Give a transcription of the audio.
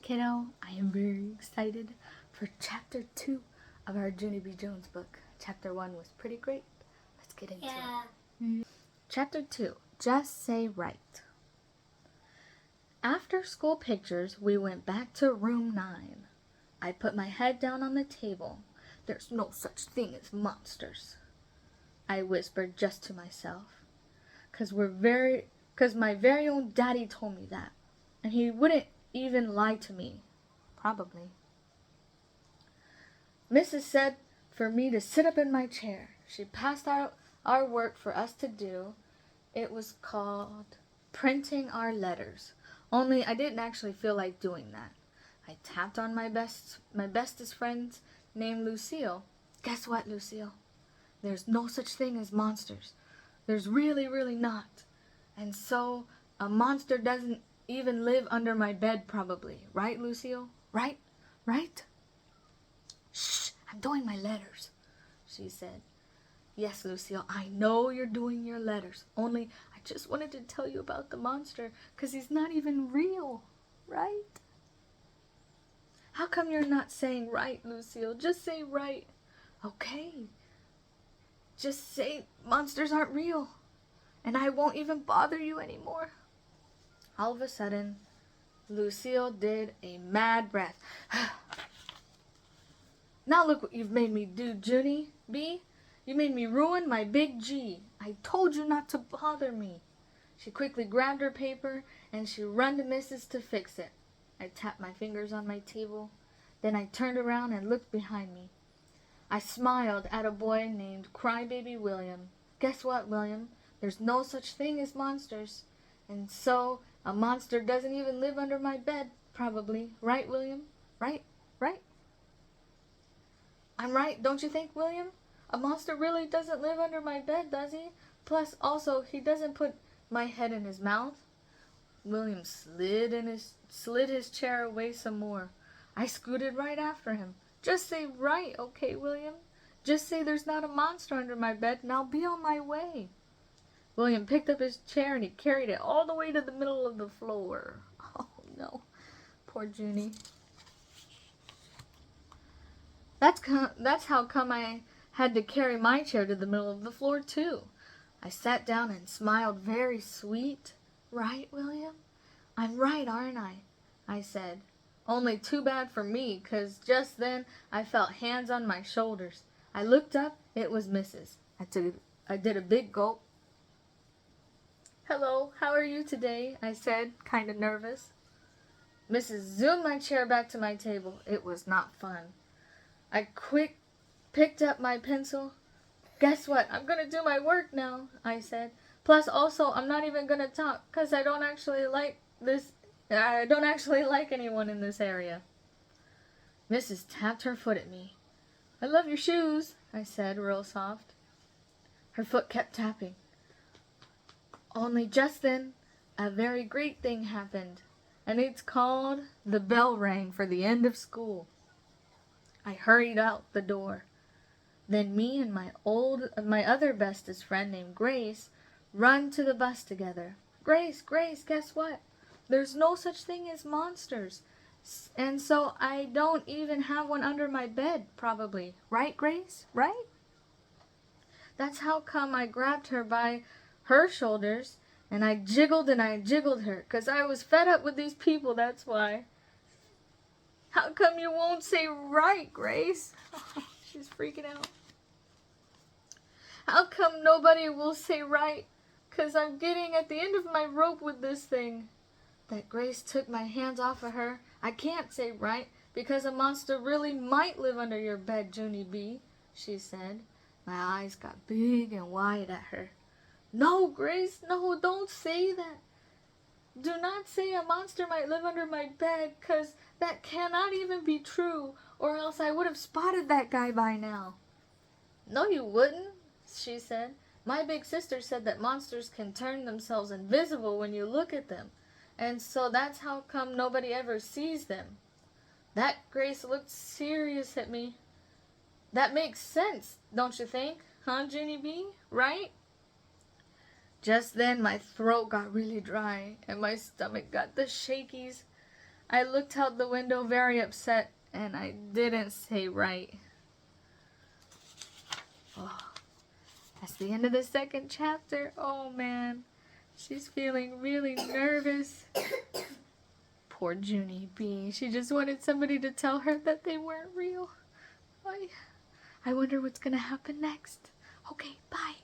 kiddo. I am very excited for chapter 2 of our Junie B. Jones book. Chapter 1 was pretty great. Let's get into it. Chapter 2, Just Say Right. After school pictures, we went back to room 9. I put my head down on the table. There's no such thing as monsters, I whispered just to myself. 'Cause my very own daddy told me that. And he wouldn't even lie to me. Probably. Mrs. said for me to sit up in my chair. She passed out our work for us to do. It was called printing our letters. Only I didn't actually feel like doing that. I tapped on my bestest friend named Lucille. Guess what, Lucille? There's no such thing as monsters. There's really, really not. And so a monster doesn't even live under my bed probably. Right, Lucille? Right? Right? Shh, I'm doing my letters, she said. Yes, Lucille, I know you're doing your letters. Only I just wanted to tell you about the monster, 'cause he's not even real, right? How come you're not saying right, Lucille? Just say right. Okay. Just say monsters aren't real, and I won't even bother you anymore. All of a sudden, Lucille did a mad breath. Now look what you've made me do, Junie B. You made me ruin my big G. I told you not to bother me. She quickly grabbed her paper and she ran to Mrs. to fix it. I tapped my fingers on my table. Then I turned around and looked behind me. I smiled at a boy named Crybaby William. Guess what, William? There's no such thing as monsters. And so a monster doesn't even live under my bed, probably. Right, William? Right? Right? I'm right, don't you think, William? A monster really doesn't live under my bed, does he? Plus, also, he doesn't put my head in his mouth. William slid his chair away some more. I scooted right after him. Just say right, okay, William? Just say there's not a monster under my bed, and I'll be on my way. William picked up his chair and he carried it all the way to the middle of the floor. Oh, no. Poor Junie. That's how come I had to carry my chair to the middle of the floor, too. I sat down and smiled very sweet. Right, William? I'm right, aren't I said. Only too bad for me, 'cause just then I felt hands on my shoulders. I looked up. It was Mrs. I did a big gulp. Hello, how are you today? I said, kind of nervous. Mrs. zoomed my chair back to my table. It was not fun. I picked up my pencil. Guess what? I'm going to do my work now, I said. Plus, also, I'm not even going to talk, 'cause I don't actually like anyone in this area. Mrs. tapped her foot at me. I love your shoes, I said, real soft. Her foot kept tapping. Only just then, a very great thing happened, and it's called the bell rang for the end of school. I hurried out the door. Then me and my other bestest friend named Grace run to the bus together. Grace, guess what? There's no such thing as monsters. And so I don't even have one under my bed, probably. Right, Grace? Right? That's how come I grabbed her by her shoulders, and I jiggled her, 'cause I was fed up with these people, that's why. How come you won't say right, Grace? Oh, she's freaking out. How come nobody will say right? 'Cause I'm getting at the end of my rope with this thing. That Grace took my hands off of her. I can't say right, because a monster really might live under your bed, Junie B, she said. My eyes got big and wide at her. No, Grace, no, don't say that. Do not say a monster might live under my bed, 'cause that cannot even be true, or else I would have spotted that guy by now. No, you wouldn't, she said. My big sister said that monsters can turn themselves invisible when you look at them, and so that's how come nobody ever sees them. That Grace looked serious at me. That makes sense, don't you think? Huh, Junie B? Right? Just then my throat got really dry and my stomach got the shakies. I looked out the window very upset, and I didn't say right. Oh, that's the end of the second chapter. Oh man, she's feeling really nervous. Poor Junie B. She just wanted somebody to tell her that they weren't real. I wonder what's gonna happen next. Okay, bye.